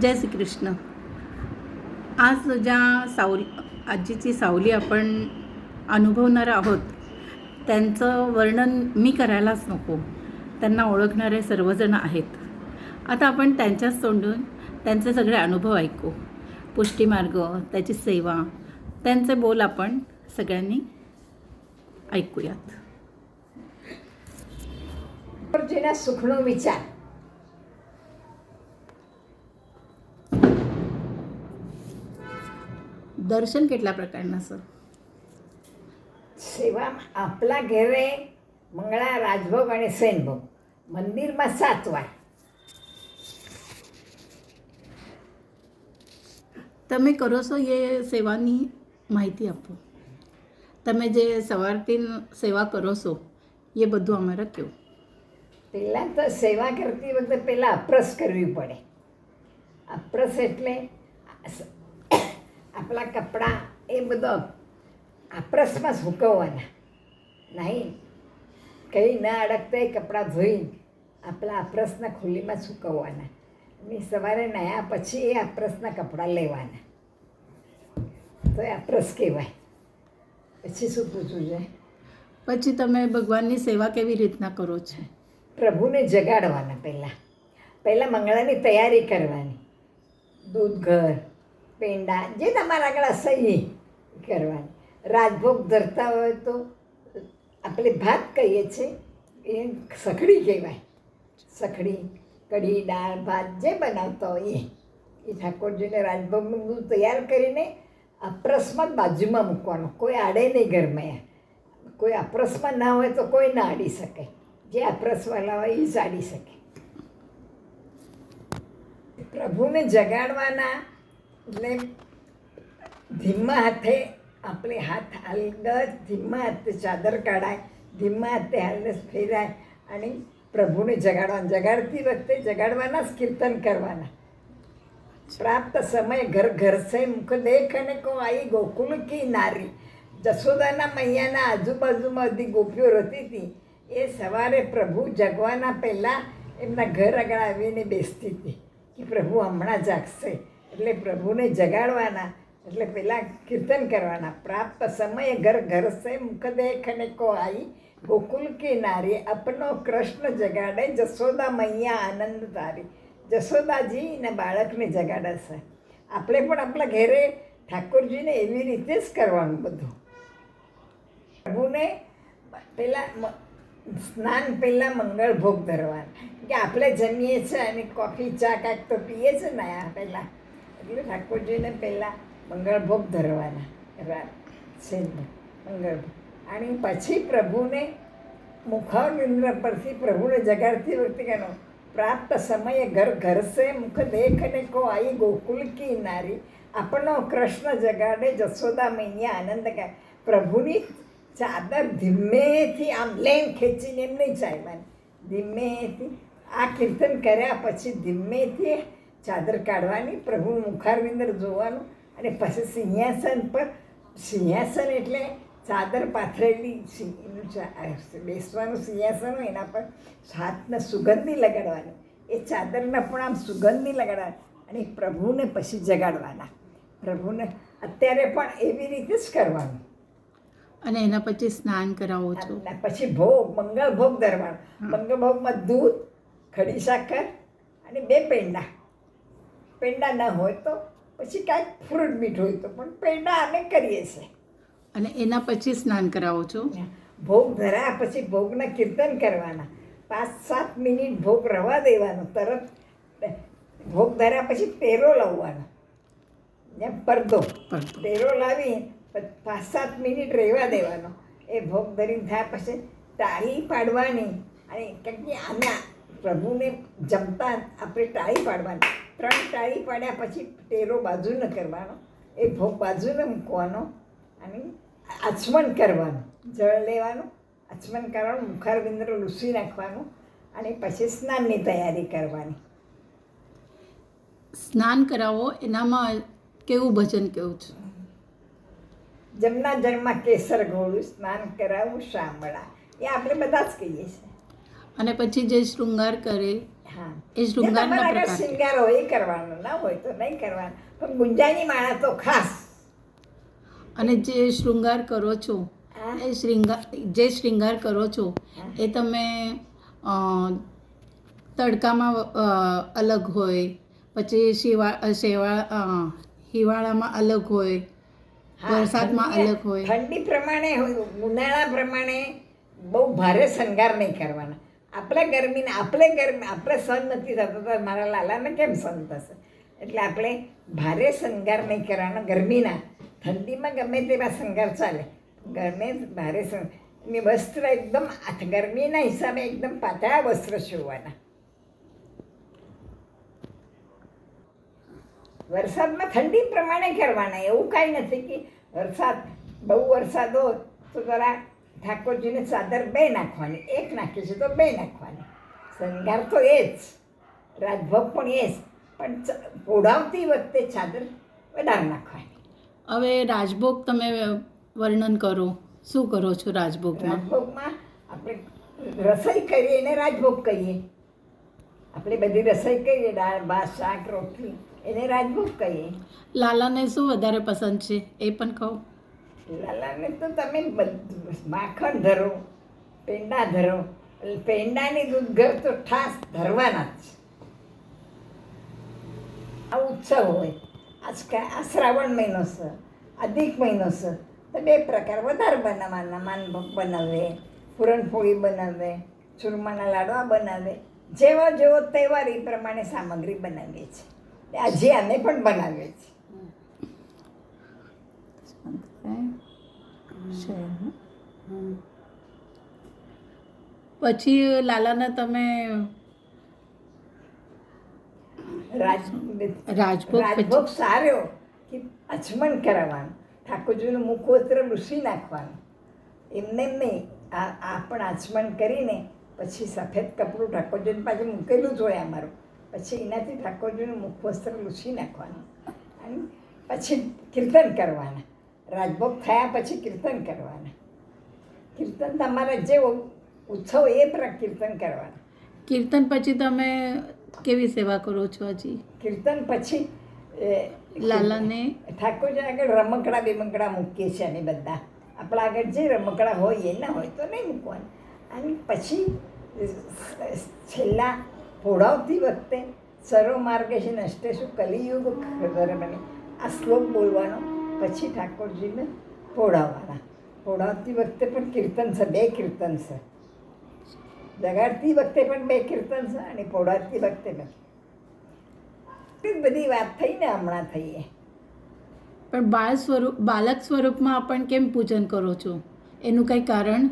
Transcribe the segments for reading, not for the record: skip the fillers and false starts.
जय श्री कृष्ण. आज ज्या आजीची सावली आपण अनुभवणार आहोत त्यांचं वर्णन मी करायलाच नको. त्यांना ओळखणारे सर्वजण आहेत. आता आपण त्यांच्याच तोंडून त्यांचे सगळे अनुभव ऐकू. पुष्टीमार्ग, त्याची सेवा, त्यांचे बोल आपण सगळ्यांनी ऐकूयात. सुखनो विचार. દર્શન કેટલા પ્રકારના સર? સેવામાં આપલા ઘેરે મંગળા, રાજભોગ અને સૈનભોગ. મંદિરમાં 7 વાર. તમે કરો છો એ સેવાની માહિતી આપો. તમે જે સવારથી સેવા કરો છો એ બધું અમારે કહો. પહેલાં તો સેવા કરતી વખતે પહેલાં અપરસ કરવી પડે. અપરસ એટલે આપણા કપડાં એ બધો અપરસમાં સૂકવવાના નહીં. કંઈ ના અડકતા એ કપડાં ધોઈને આપણા અપરસના ખુલ્લીમાં સૂકવવાના. અને સવારે નાહ્યા પછી એ અપરસના કપડાં લેવાના. તો એ અપરસ કહેવાય. પછી શું પૂછવું છે? પછી તમે ભગવાનની સેવા કેવી રીતના કરો છો? પ્રભુને જગાડવાના. પહેલાં મંગળાની તૈયારી કરવાની. દૂધ ઘર, પેંડા, જે તમારા આગળ સહી કરવાની. રાજભોગ ધરતા હોય તો આપણે ભાત કહીએ છીએ, એ સખડી કહેવાય. સખડી, કઢી, દાળ, ભાત જે બનાવતા હોય એ ઠાકોરજીને રાજભોગનું બધું તૈયાર કરીને અપરસમાં બાજુમાં મૂકવાનું. કોઈ આડે નહીં ઘરમાં. કોઈ અપરસમાં ના હોય તો કોઈ ના આડી શકે. જે અપરસવાળા હોય એ જ આડી શકે. પ્રભુને જગાડવાના એટલે ધીમા હાથે આપણે હાથ હાલગત ધીમા હાથે ચાદર કાઢાય, ધીમા હાથે હાલને ફેરાય અને પ્રભુને જગાડવાના. જગાડતી વખતે જગાડવાના જ કીર્તન કરવાના. પ્રાપ્ત સમય ઘર ઘર સે મુખ દેખ અને કો આઈ ગોકુલ કી નારી. જશોદાના મૈયાના આજુબાજુમાં બધી ગોપીઓ રહેતી હતી. એ સવારે પ્રભુ જગવાના પહેલાં એમના ઘર આગળ આવીને બેસતી હતી કે પ્રભુ હમણાં જાગશે. એટલે પ્રભુને જગાડવાના એટલે પહેલાં કીર્તન કરવાના. પ્રાપ્ત સમય ઘર ઘર સે મુખ દેખ અને કો આઈ ગોકુલ કી નારી. અપનો કૃષ્ણ જગાડે જશોદા મૈયા આનંદ તારી. જશોદાજી ને બાળકને જગાડે છે. આપણે પણ આપણા ઘરે ઠાકોરજીને એવી રીતે જ કરવાનું બધું. પ્રભુને પહેલાં સ્નાન પહેલાં મંગળ ભોગ ધરવાના. કે આપણે જમીએ છીએ અને કોફી ચા કાંઈક તો પીએ છે ને આ પહેલાં. એટલે ઠાકોરજીને પહેલાં મંગળ ભોગ ધરવાના. મંગળ ભોગ અને પછી પ્રભુને મુખારવિંદ્ર પરથી પ્રભુને જગાડતી વખતે કહેનો પ્રાપ્ત સમયે ઘર ઘર સે મુખ દેખ ને કો આઈ ગોકુલ કી નારી. આપણનો કૃષ્ણ જગાડે જશોદા મૈયા આનંદ કા. પ્રભુની ચાદર ધીમેથી આમ લેન ખેંચીને એમ નહીં ચાલવાની. ધીમેથી આ કીર્તન કર્યા પછી ધીમેથી ચાદર કાઢવાની, પ્રભુ મુખારવિંદર જોવાનું અને પછી સિંહાસન પર. સિંહાસન એટલે ચાદર પાથરેલી બેસવાનું સિંહાસન હોય એના પર હાથને સુગંધી લગાડવાની. એ ચાદરના પણ આમ સુગંધી લગાડવાની અને પ્રભુને પછી જગાડવાના. પ્રભુને અત્યારે પણ એવી રીતે જ કરવાનું. અને એના પછી સ્નાન કરાવો છો. પછી ભોગ, મંગળ ભોગ ધરવાનો. મંગળ ભોગમાં દૂધ, ખડી સાકર અને 2 પેંડા. પેંડા ન હોય તો પછી કાંઈક ફ્રૂટ મીઠ હોય તો પણ પેંડા અમે કરીએ છીએ. અને એના પછી સ્નાન કરાવો છો. ભોગ ધર્યા પછી ભોગના કીર્તન કરવાના. 5-7 મિનિટ ભોગ રવા દેવાનો. તરત ભોગ ધર્યા પછી પેરો લાવવાનો. જેમ પડદો પેરો લાવી 5-7 મિનિટ રહેવા દેવાનો. એ ભોગ ધરીને થયા પછી ટાળી પાડવાની. અને કેમ કે આના પ્રભુને જમતા આપણે ટાળી પાડવાની. 3 ટાળી પાડ્યા પછી ટેરો બાજુ ન કરવાનો. એ ભોગ બાજુને મૂકવાનો અને આચમન કરવાનું. જળ લેવાનું, આચમન કરવાનું, મુખારવિંદ્ર લૂસી નાખવાનું અને પછી સ્નાનની તૈયારી કરવાની. સ્નાન કરાવો એનામાં કેવું ભજન કેવું છે? જમના જન્મમાં કેસર ગોળું સ્નાન કરાવું શામળા. એ આપણે બધા જ કહીએ છીએ. અને પછી જે શૃંગાર કરે હા એ શૃંગારના તમારે આગળ પ્રકાર છે. શૃંગાર હોય એ કરવાનો, ના હોય તો નહીં કરવાનો. પણ ગુંજાની માળા તો ખાસ. અને જે શૃંગાર કરો છો હા. એ શૃંગાર કરો છો હા. એ તમે અ, તડકામાં અલગ હોય, પછી હિવાળામાં અલગ હોય, હા, વરસાદમાં અલગ હોય. ઠંડી પ્રમાણે હોય, ઉનાળા પ્રમાણે બહુ ભારે શણગાર નહીં કરવાના. આપણે સહન નથી થતો તો મારા લાલાને કેમ સહન થશે? એટલે આપણે ભારે શણગાર નહીં કરવાના ગરમીના. ઠંડીમાં ગમે તેવા શણગાર ચાલે, ભારે વસ્ત્ર એકદમ ગરમીના હિસાબે એકદમ પાતળા વસ્ત્ર સીવવાના. વરસાદમાં ઠંડી પ્રમાણે કરવાના. એવું કાંઈ નથી કે બહુ વરસાદ હોય તો જરા ઠાકોરજીને ચાદર બે નાખવાની, એક નાખી છે તો બે નાખવાની. શણગાર તો એ જ, રાજભોગ પણ એ જ, પણ પોઢાવતી વખતે ચાદર વધારે નાખવાની. હવે રાજભોગ તમે વર્ણન કરો, શું કરો છો રાજભોગમાં? રાજભોગમાં આપણે રસોઈ કરીએ એને રાજભોગ કહીએ. આપણે બધી રસોઈ કરીએ, દાળ ભાત શાક રોટલી, એને રાજભોગ કહીએ. લાલાને શું વધારે પસંદ છે એ પણ કહો. લાલાને તો તમે માખણ ધરો, પેંડા ધરો. પેંડાની દૂધઘર તો ખાસ ધરવાના જ. આ ઉત્સવ હોય, આ શ્રાવણ મહિનો છે, અધિક મહિનો છે, તો બે પ્રકાર વધારે બનાવવાના. માનભોગ બનાવે, પૂરણપોળી બનાવે, ચૂરમાના લાડવા બનાવે. જેવો તહેવાર એ પ્રમાણે સામગ્રી બનાવીએ છીએ. આજે અમે પણ બનાવીએ છીએ. પછી લાલાને તમે રાજભોગ સારો કે અચમણ કરાવવાનું. ઠાકોરજીનું મુખવસ્ત્ર લૂસી નાખવાનું. એમને નહીં, આ પણ આચમણ કરીને પછી સફેદ કપડું ઠાકોરજીને પાછું મૂકેલું જ હોય અમારું. પછી એનાથી ઠાકોરજીનું મુખવસ્ત્ર લૂસી નાખવાનું અને પછી કીર્તન કરવાના. રાજભોગ થયા પછી કીર્તન કરવાના. કીર્તન તમારા જે ઉત્સવ એ કીર્તન કરવાના. કીર્તન પછી તમે કેવી સેવા કરો છો? હજી કીર્તન પછી લાલાને ઠાકોરજી આગળ રમકડા બેમકડા મૂકીએ છીએ અમે બધા. આપણા આગળ જે રમકડા હોય એ ના હોય તો નહીં મૂકવાના. અને પછી છેલ્લા પોઢાવતી વખતે સર્વ માર્ગે છે નષ્ટેશુ કલિયુગ ધર્મને આ શ્લોક બોલવાનો. પછી ઠાકોરજીને પોઢાવવાના. પોઢાવતી વખતે પણ કીર્તન છે, બે કીર્તન છે. જગાડતી વખતે પણ બે કીર્તન છે અને પોઢાવતી વખતે પણ. બધી વાત થઈ ને હમણાં થઈએ. પણ બાલક સ્વરૂપમાં પણ કેમ પૂજન કરો છો? એનું કંઈ કારણ?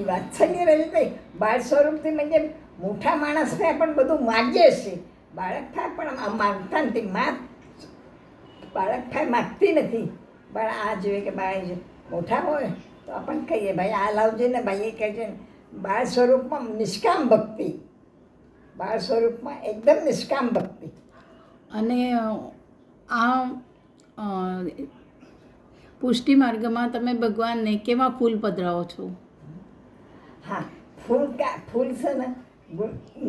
વાત્સલ્ય રહે કંઈ બાળ સ્વરૂપથી म्हणजे મોટા માણસને પણ બધું માગીએ છીએ. બાળક થાય પણ માગતા નથી. બાળક થાય માગતી નથી. પણ આ જોઈએ કે બાળ મોટા હોય તો આપણને કહીએ ભાઈ આ લાવજે ને, ભાઈ એ કહેજે ને. બાળ સ્વરૂપમાં નિષ્કામ ભક્તિ, બાળ સ્વરૂપમાં એકદમ નિષ્કામ ભક્તિ. અને આ પુષ્ટિ માર્ગમાં તમે ભગવાનને કેવા ફૂલ પધરાવો છો? હા, ફૂલ છે ને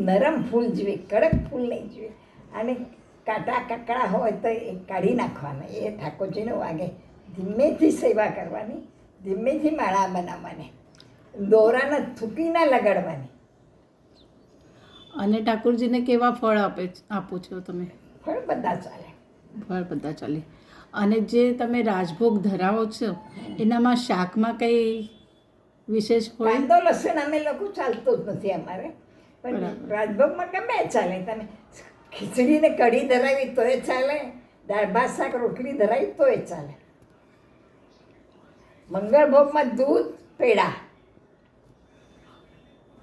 નરમ ફૂલ જોઈએ, કડક ફૂલ નહીં જોઈએ. અને કાંટા કકડા હોય તો એ કાઢી નાખવાના. એ ઠાકોરજીને વાગે. ધીમેથી સેવા કરવાની, ધીમેથી માળા બનાવવાની, દોરાને થૂકી ના લગાડવાની. અને ઠાકોરજીને કેવા ફળ આપો છો તમે? ફળ બધા ચાલે. ફળ બધા ચાલે. અને જે તમે રાજભોગ ધરાવો છો એનામાં શાકમાં કંઈ વિશેષ હોય? કાંદો લસણ અમે લોકો ચાલતું જ નથી અમારે. પણ રાજભોગમાં ગમે ચાલે. તમે ખીચડીને કઢી ધરાવી તોય ચાલે, દાળ ભાત શાક રોટલી ધરાવી તોય ચાલે. મંગળભોગમાં દૂધ પેડા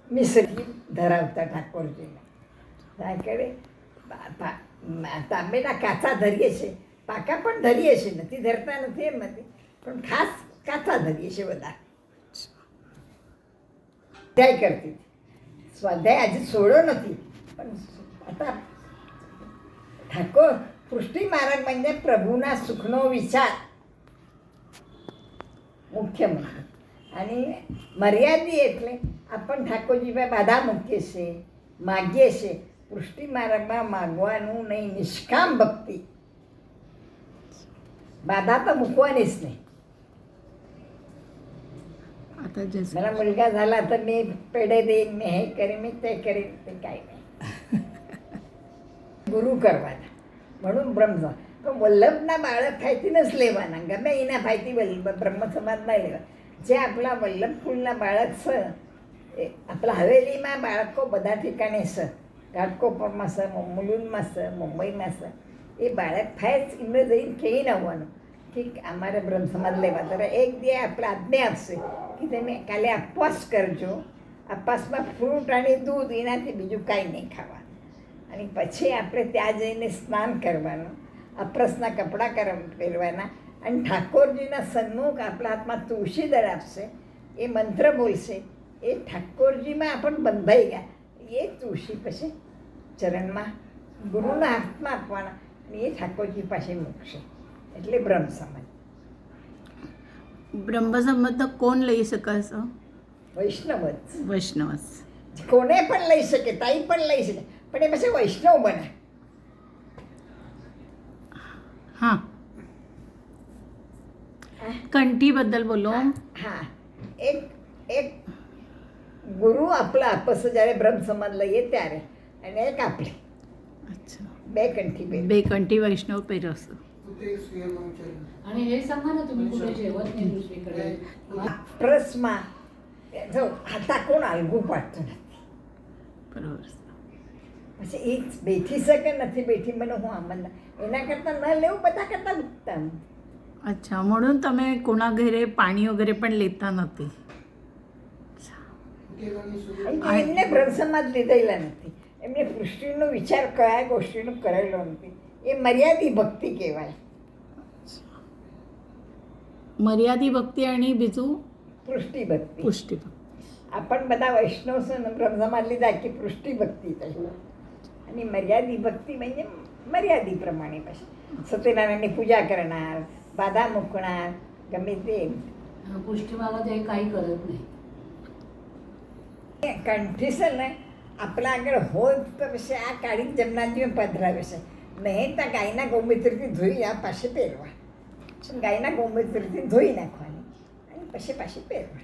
મિશ્રી ધરાવતા ઠાકોરજીને. તાંબેના કાચા ધરીએ છીએ, પાકા પણ ધરીએ છીએ, નથી ધરતા નથી એમ નથી, પણ ખાસ કાચા ધરીએ છીએ બધા. સ્વાધ્યાય કરતી હતી. સ્વાધ્યાય આજે છોડો નથી, પણ ઠાકોર પુષ્ટિ માર્ગ म्हणजे પ્રભુના સુખનો વિચાર મુખ્ય મંત્ર. અને મર્યાદી એટલે આપણ ઠાકોરજી પાસે બાધા મૂકીએ છીએ, માગીએ છીએ પુષ્ટિ માર્ગમાં માગવાનું નહીં, નિષ્કામ ભક્તિ, બાધા તો મૂકવાની જ નહીં. आता जसं मला मुलगा झाला तर मी पेढे देईन, मी हे करीन, मी ते करीन, ते काही नाही. ગુરુ કરવાના. म्हणून બ્રહ્મ તો વલ્લભના બાળક થાયથી નથી લેવાના, ગમે એના ભાઈથી બ્રહ્મ સમાજના લેવા. જે આપણા વલ્લભ કુળના બાળક છે એ આપણા હવેલીમાં બાળકો બધા ઠેકાણે છે, ઘાટકોપરમાં છે, મુલુંડમાં છે, મુંબઈમાં છે. એ બાળક થાય જ એમને જઈને કહીને આવવાનું કે અમારે બ્રહ્મ સમાજ લેવા. ત્યારે એક દે આપણે આજ્ઞા આપશે કે તમે કાલે ઉપવાસ કરજો, ઉપવાસમાં ફ્રૂટ અને દૂધ, એનાથી બીજું કાંઈ નહીં ખાવા. અને પછી આપણે ત્યાં જઈને સ્નાન કરવાનું, અપરસના કપડાં પહેરવાના અને ઠાકોરજીના સન્મુખ આપણા હાથમાં તુલસી દળ આપશે, એ મંત્ર બોલશે, એ ઠાકોરજીમાં આપણને બંધાઈ ગયા. એ તુલસી પછી ચરણમાં ગુરુના હાથમાં આપવાના અને એ ઠાકોરજી પાસે મૂકશે. એટલે બ્રહ્મ સમાજ. ब्रह्मसंबंध कोण लई शकायचं? વૈષ્ણવ જ वैष्णवच. કોને પણ લઈ શકે, તાઈ પણ લઈ શકે, પણ એ પછી વૈષ્ણવ બને. हां, कंठीबद्दल बोलो. હા, એક એક ગુરુ આપણા આપસ જ્યારે બ્રહ્મ સમાજ લઈએ ત્યારે, અને એક આપણે अच्छा, બે કંઠી બે. बे कंठी वैष्णव पेरस. आणि हे सांगा ना तुम्ही कुठे जेवत नाही दुसरीकडे. પ્રસમાં જો હાથા કોણ આલગું પાડતું નથી, बरोबर. પછી એ બેઠી શકે નથી બેઠી, મને હું આમંદ એના કરતાં ન લેવું, બધા કરતાં ઉત્તમ. अच्छा, म्हणून તમે કોના ઘરે પાણી વગેરે પણ લેતા નથી. અને કે એમને બ્રહ્મ સમાજ લીધેલા નથી, એમને પૃષ્ટિનો વિચાર કયા ગોષ્ઠીનો કરેલો નથી. એ મર્યાદી ભક્તિ કહેવાય. मर्यादी भक्ती आणि બીજું પૃષ્ટિ ભક્તિ. પુષ્ટિ ભક્તિ. आपण બધા વૈષ્ણવ છે ને બ્રહ્મ સમાજ લીધા की પૃષ્ટિ ભક્તિ થઈ. आणि मर्यादी भक्ती म्हणजे मर्यादी प्रमाणे पाहिजे. सत्यनारायणની पूजा करणार, बाधा मुकणार, गમે તે पुष्टी मागत हे काही करत नाही. કંઠીસર ને આપણા આગળ હોય તો પછી આ કાઢી જમનાજીમાં પધરાવે છે. નહીં તો ગાયના ગૌમૂત્રથી ધોઈ આ પાસે પહેરવા, ગાયના ગૌમૂત્રથી ધોઈ નાખવાની અને પછી પાછી પહેરવા.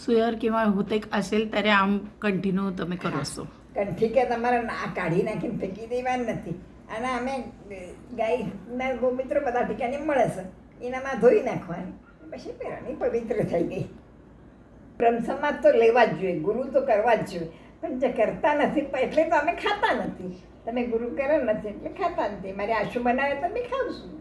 સુયર કિंवा હુતેક અसेल ત્યારે આમ કન્ટિન્યુ તમે કરો છો. કંઠી કે તમારે આ કાઢી નાખીને ફેંકી દેવાની નથી. અને અમે ગાયના ગૌમૂત્ર બધા ઠેકાણે મળે છે, એનામાં ધોઈ નાખવાની પછી પહેરવાની, પવિત્ર થઈ ગઈ. બ્રહ્મ સમાજ તો લેવા જ જોઈએ, ગુરુ તો કરવા જ જોઈએ, પણ જે કરતા નથી એટલે તો અમે ખાતા નથી. તમે ગુરુ કરો નથી એટલે ખાતા નથી. મારે આશુ બનાવે તો મેં ખાઉં છું.